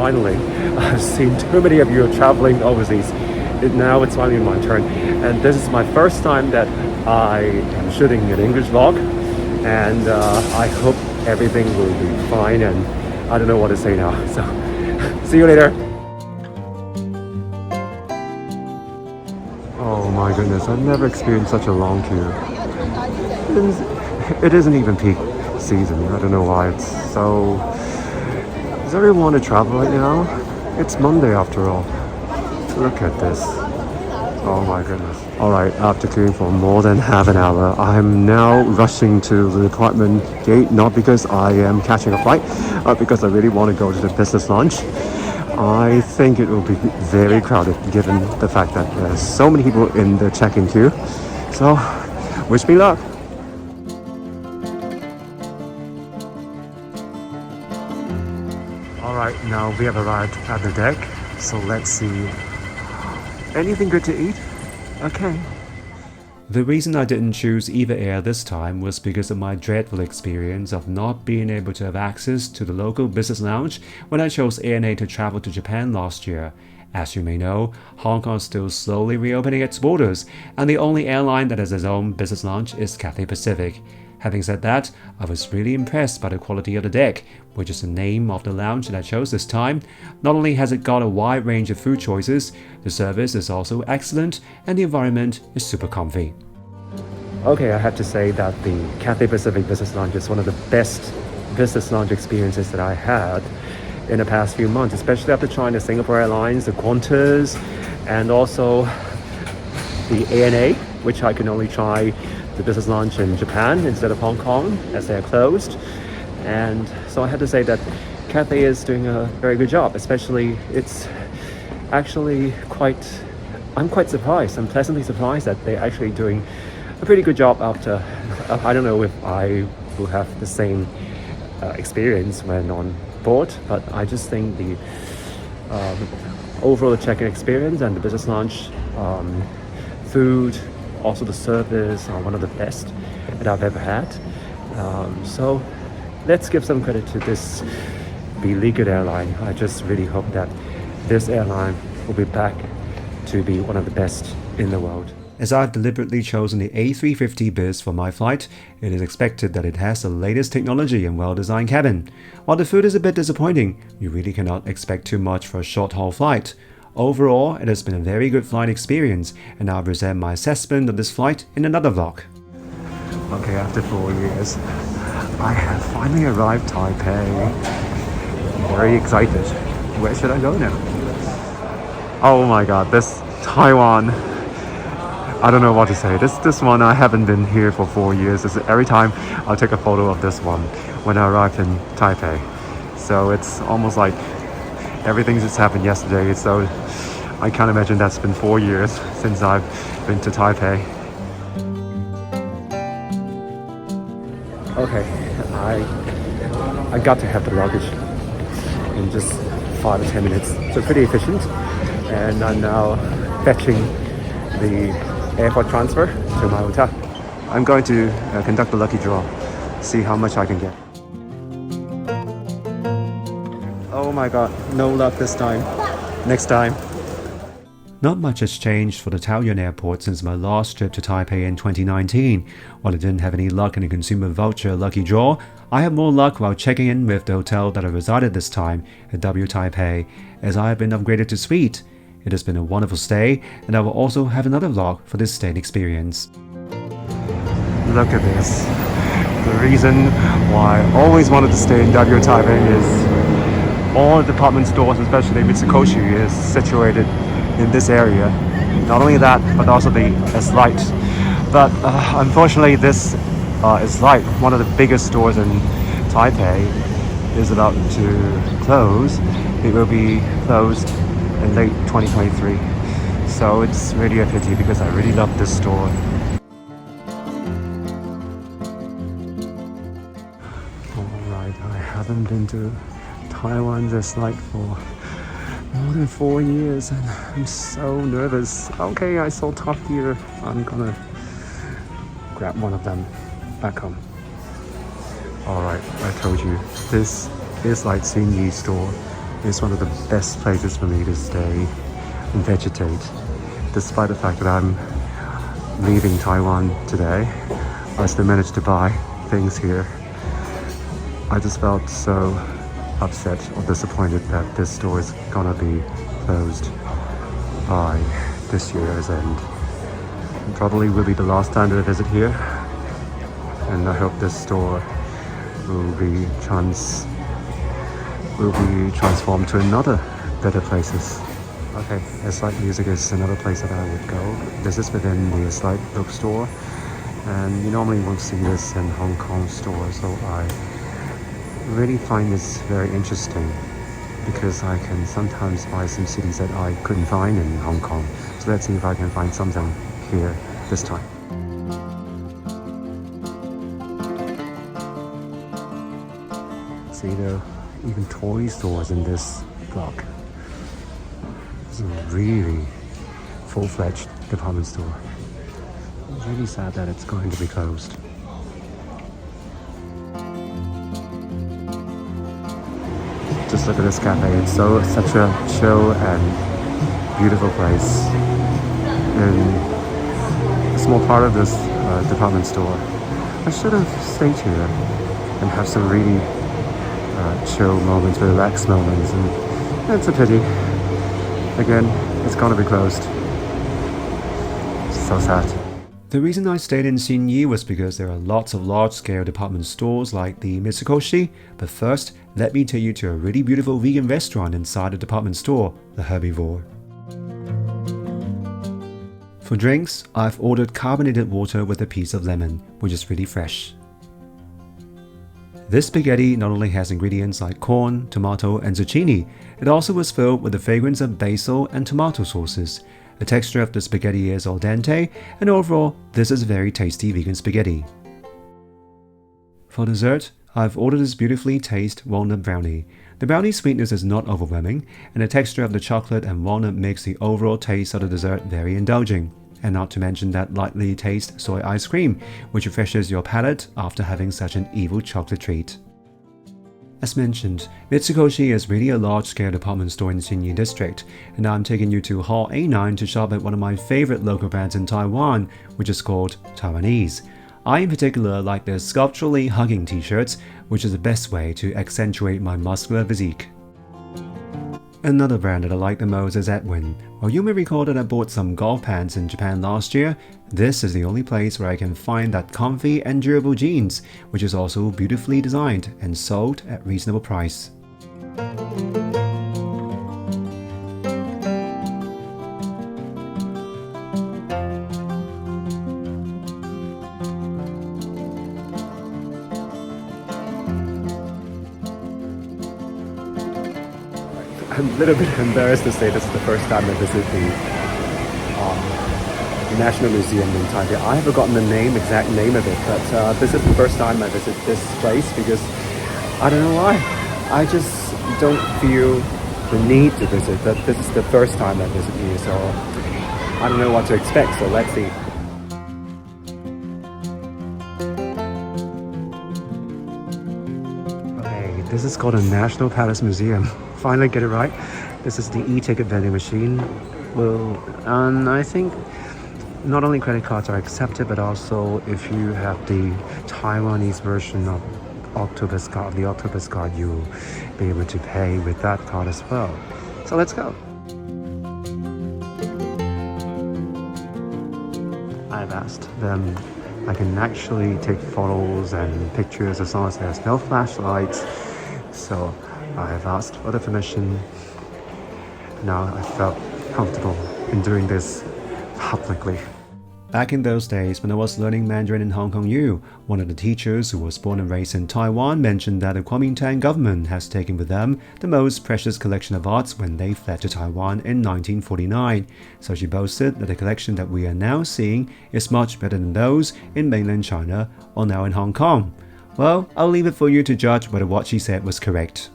finally. I've seen too many of you traveling overseas. Now it's finally my turn. And this is my first time that I am shooting an English vlog. And I hope everything will be fine. And I don't know what to say now. So, see you later. Oh my goodness, I've never experienced such a long queue. It isn't even peak season. I don't know why it's so... Does everyone want to travel right now? It's Monday after all. Look at this. Oh my goodness. Alright, after queuing for more than half an hour, I'm now rushing to the department gate, not because I am catching a flight, but because I really want to go to the business lunch. I think it will be very crowded given the fact that there's so many people in the check-in queue. So, wish me luck. Alright, now we have arrived at the deck. So let's see. Anything good to eat? Okay. The reason I didn't choose either air this time was because of my dreadful experience of not being able to have access to the local business lounge when I chose ANA to travel to Japan last year. As you may know, Hong Kong is still slowly reopening its borders, and the only airline that has its own business lounge is Cathay Pacific. Having said that, I was really impressed by the quality of the deck, which is the name of the lounge that I chose this time. Not only has it got a wide range of food choices, the service is also excellent and the environment is super comfy. Okay, I have to say that the Cathay Pacific Business Lounge is one of the best business lounge experiences that I had in the past few months, especially after trying the Singapore Airlines, the Qantas, and also the ANA, which I can only try the business lounge in Japan instead of Hong Kong as they are closed. And so I have to say that Cathay is doing a very good job, especially it's actually I'm quite surprised. I'm pleasantly surprised that they're actually doing a pretty good job after, I don't know if I will have the same experience when on board, but I just think the overall check-in experience and the business lounge food, also the service are one of the best that I've ever had. So let's give some credit to this beleaguered airline. I just really hope that this airline will be back to be one of the best in the world. As I've deliberately chosen the A350 biz for my flight, it is expected that it has the latest technology and well-designed cabin. While the food is a bit disappointing, you really cannot expect too much for a short-haul flight. Overall, it has been a very good flight experience, and I'll present my assessment of this flight in another vlog. Okay, after 4 years, I have finally arrived Taipei. I'm very excited. Where should I go now? Oh my god, this Taiwan. I don't know what to say. This one, I haven't been here for 4 years. Every time I'll take a photo of this one when I arrived in Taipei. So it's almost like everything just happened yesterday. So I can't imagine that's been 4 years since I've been to Taipei. Okay, I got to have the luggage in just 5 or 10 minutes. So pretty efficient. And I'm now fetching the airport transfer to my hotel. I'm going to conduct a lucky draw, see how much I can get. Oh my god, no luck this time. Next time. Not much has changed for the Taoyuan airport since my last trip to Taipei in 2019. While I didn't have any luck in the consumer voucher lucky draw, I had more luck while checking in with the hotel that I resided this time at W Taipei, as I have been upgraded to suite. It has been a wonderful stay, and I will also have another vlog for this staying experience. Look at this. The reason why I always wanted to stay in W Taipei is all the department stores, especially Mitsukoshi, is situated in this area. Not only that, but also the S-Lite. But unfortunately, this S-Lite, one of the biggest stores in Taipei, is about to close. It will be closed in late 2023. So it's really a pity because I really love this store. Alright, I haven't been to Taiwan's S-Lite for more than 4 years and I'm so nervous. Okay, I saw Top Gear. I'm gonna grab one of them back home. Alright, I told you, this is like Xinyi store is one of the best places for me to stay and vegetate. Despite the fact that I'm leaving Taiwan today, I still managed to buy things here. I just felt so upset or disappointed that this store is gonna be closed by this year's end. Probably will be the last time that I visit here, and I hope this store will be transformed to another better places. Okay, Slight Music is another place that I would go. This is within the Slight bookstore, and you normally won't see this in Hong Kong stores, so I really find this very interesting because I can sometimes buy some CDs that I couldn't find in Hong Kong. So let's see if I can find something here this time. See, there are even toy stores in this block. It's a really full-fledged department store. It's really sad that it's going to be closed. Just look at this cafe. It's such a chill and beautiful place in a small part of this department store. I should have stayed here and have some really chill moments, relaxed moments, and it's a pity. Again, it's gonna be closed. So sad. The reason I stayed in Xinyi was because there are lots of large-scale department stores like the Mitsukoshi, but first, let me take you to a really beautiful vegan restaurant inside the department store, the Herbivore. For drinks, I've ordered carbonated water with a piece of lemon, which is really fresh. This spaghetti not only has ingredients like corn, tomato, and zucchini, it also was filled with the fragrance of basil and tomato sauces. The texture of the spaghetti is al dente, and overall, this is very tasty vegan spaghetti. For dessert, I've ordered this beautifully tasted walnut brownie. The brownie sweetness is not overwhelming, and the texture of the chocolate and walnut makes the overall taste of the dessert very indulging. And not to mention that lightly taste soy ice cream, which refreshes your palate after having such an evil chocolate treat. As mentioned, Mitsukoshi is really a large-scale department store in Xinyi District, and now I'm taking you to Hall A9 to shop at one of my favorite local brands in Taiwan, which is called Taiwanese. I in particular like their sculpturally hugging t-shirts, which is the best way to accentuate my muscular physique. Another brand that I like the most is Edwin. While you may recall that I bought some golf pants in Japan last year, this is the only place where I can find that comfy and durable jeans, which is also beautifully designed and sold at reasonable price. I'm a little bit embarrassed to say this is the first time I visit the National Museum in Taipei. I have forgotten the exact name of it, but this is the first time I visit this place because I don't know why. I just don't feel the need to visit, but this is the first time I visit here, so I don't know what to expect, so let's see. Okay, this is called the National Palace Museum. Finally get it right. This is the e-ticket vending machine. Well, I think not only credit cards are accepted, but also if you have the Taiwanese version of the Octopus card, you'll be able to pay with that card as well. So let's go. I've asked them I can actually take photos and pictures as long as there's no flashlights. So I have asked for the permission. Now I felt comfortable in doing this publicly. Back in those days when I was learning Mandarin in Hong Kong U, one of the teachers who was born and raised in Taiwan mentioned that the Kuomintang government has taken with them the most precious collection of arts when they fled to Taiwan in 1949. So she boasted that the collection that we are now seeing is much better than those in mainland China or now in Hong Kong. Well, I'll leave it for you to judge whether what she said was correct.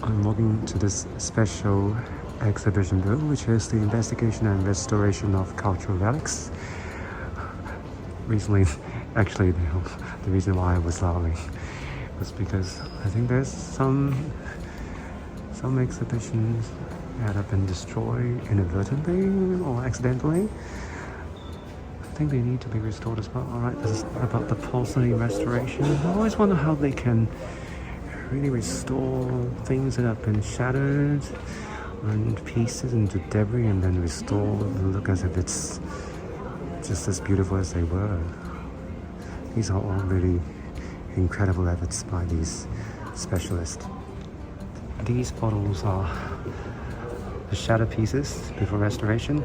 I'm walking to this special exhibition room, which is the investigation and restoration of cultural relics. Recently, actually, the reason why I was laughing was because I think there's some Some exhibitions have been destroyed inadvertently or accidentally. I think they need to be restored as well. Alright, this is about the porcelain restoration. I always wonder how they can really restore things that have been shattered and pieces into debris and then restore and look as if it's just as beautiful as they were. These are all really incredible efforts by these specialists. These bottles are the shattered pieces before restoration,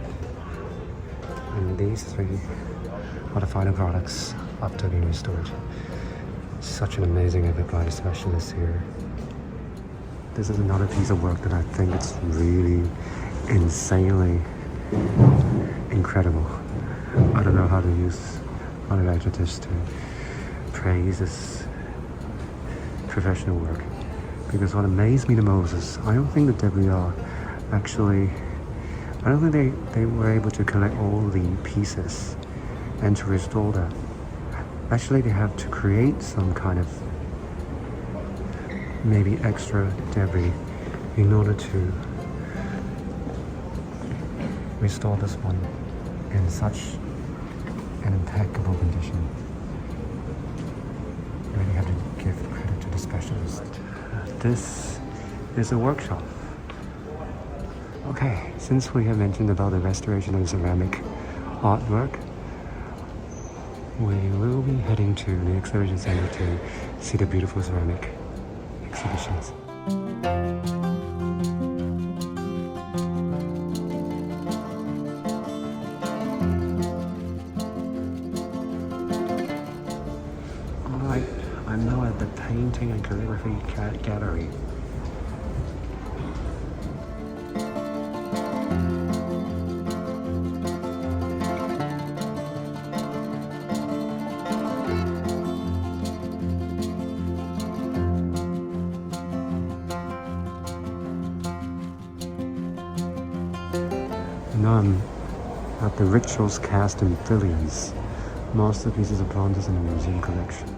and these three are the final products after being restored. Such an amazing effort by the specialists here. This is another piece of work that I think it's really insanely incredible. I don't know how to use other adjectives to praise this professional work, because what amazed me the most is I don't think the debris are actually, I don't think they were able to collect all the pieces and to restore that. Actually, they have to create some kind of maybe extra debris in order to restore this one in such an impeccable condition. You really have to give credit to the specialist. This is a workshop. Okay, since we have mentioned about the restoration of ceramic artwork, we will be heading to the exhibition center to see the beautiful ceramic exhibitions. Alright, I'm now at the Painting and Calligraphy Gallery. Now I'm at the Rituals Cast in Phillies, masterpieces of bronzes in the museum collection.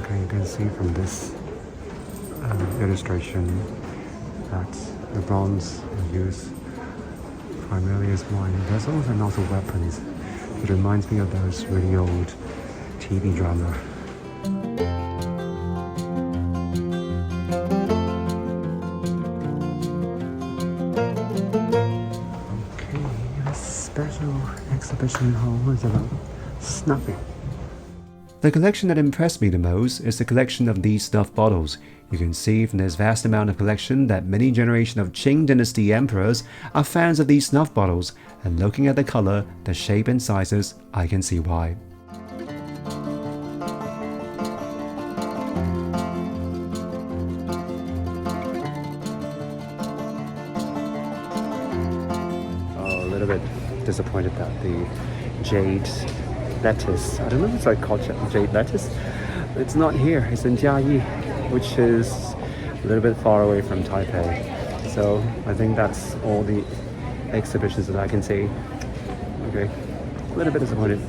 Okay, you can see from this illustration that the bronze is used primarily as wine vessels and also weapons. It reminds me of those really old TV drama. Okay, a special exhibition hall is about snuffing. The collection that impressed me the most is the collection of these snuff bottles. You can see from this vast amount of collection that many generations of Qing dynasty emperors are fans of these snuff bottles, and looking at the color, the shape and sizes, I can see why. Oh, a little bit disappointed that the jade lettuce, I don't know if it's like called jade lettuce, it's not here. It's in Jiayi, which is a little bit far away from Taipei. So I think that's all the exhibitions that I can see. Okay, a little bit disappointed.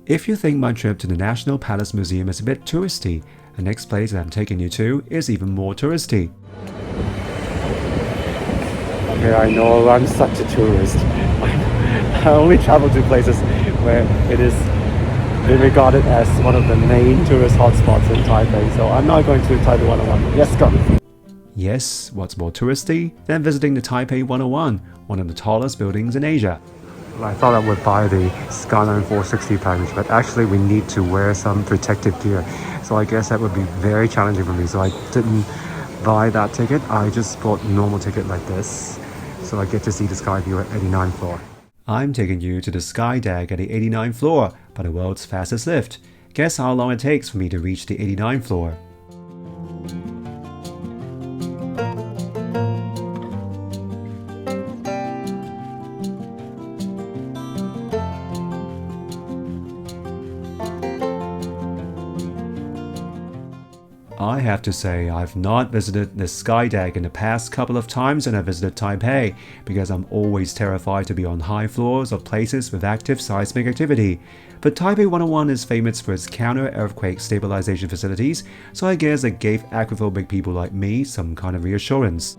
If you think my trip to the National Palace Museum is a bit touristy, the next place that I'm taking you to is even more touristy. Okay, I know I'm such a tourist. I only travel to places where it is regarded as one of the main tourist hotspots in Taipei, so I'm not going to Taipei 101. Yes, go! Yes, what's more touristy than visiting the Taipei 101, one of the tallest buildings in Asia? I thought I would buy the Skyline 460 package, but actually we need to wear some protective gear, so I guess that would be very challenging for me, so I didn't buy that ticket. I just bought a normal ticket like this, so I get to see the sky view at 89th floor. I'm taking you to the sky deck at the 89th floor by the world's fastest lift. Guess how long it takes for me to reach the 89th floor? I have to say I've not visited the Sky Deck in the past couple of times when I visited Taipei because I'm always terrified to be on high floors of places with active seismic activity. But Taipei 101 is famous for its counter-earthquake stabilization facilities, so I guess it gave aquaphobic people like me some kind of reassurance.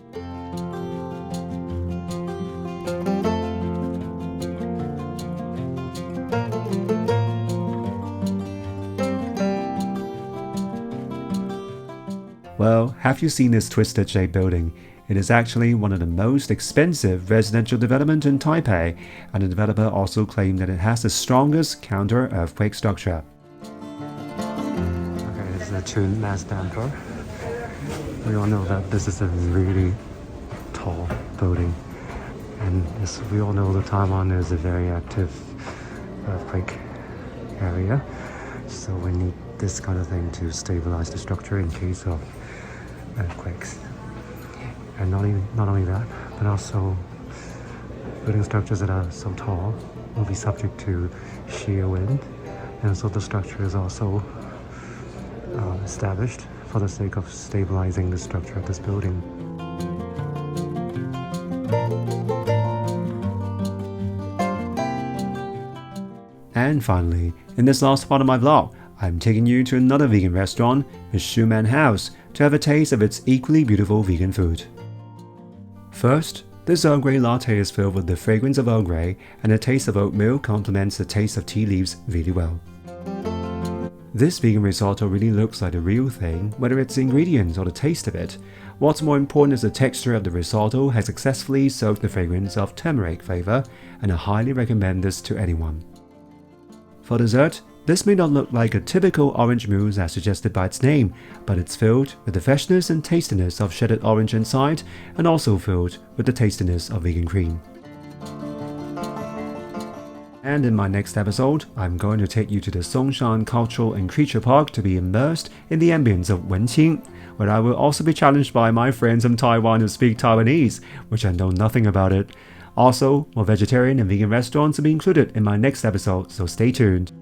Well, have you seen this twisted shaped building? It is actually one of the most expensive residential developments in Taipei, and the developer also claimed that it has the strongest counter-earthquake structure. Okay, this is a tuned mass damper. We all know that this is a really tall building, and as we all know, the Taiwan is a very active earthquake area, so we need this kind of thing to stabilize the structure in case of earthquakes. And not only that, but also building structures that are so tall will be subject to shear wind, and so the structure is also established for the sake of stabilizing the structure of this building. And finally, in this last part of my vlog, I'm taking you to another vegan restaurant, maan.House, to have a taste of its equally beautiful vegan food. First, this Earl Grey latte is filled with the fragrance of Earl Grey, and the taste of oatmeal complements the taste of tea leaves really well. This vegan risotto really looks like the real thing, whether it's the ingredients or the taste of it. What's more important is the texture of the risotto has successfully soaked the fragrance of turmeric flavor, and I highly recommend this to anyone. For dessert, this may not look like a typical orange mousse as suggested by its name, but it's filled with the freshness and tastiness of shredded orange inside, and also filled with the tastiness of vegan cream. And in my next episode, I'm going to take you to the Songshan Cultural and Creature Park to be immersed in the ambience of Wenqing, where I will also be challenged by my friends from Taiwan who speak Taiwanese, which I know nothing about it. Also, more vegetarian and vegan restaurants will be included in my next episode, so stay tuned.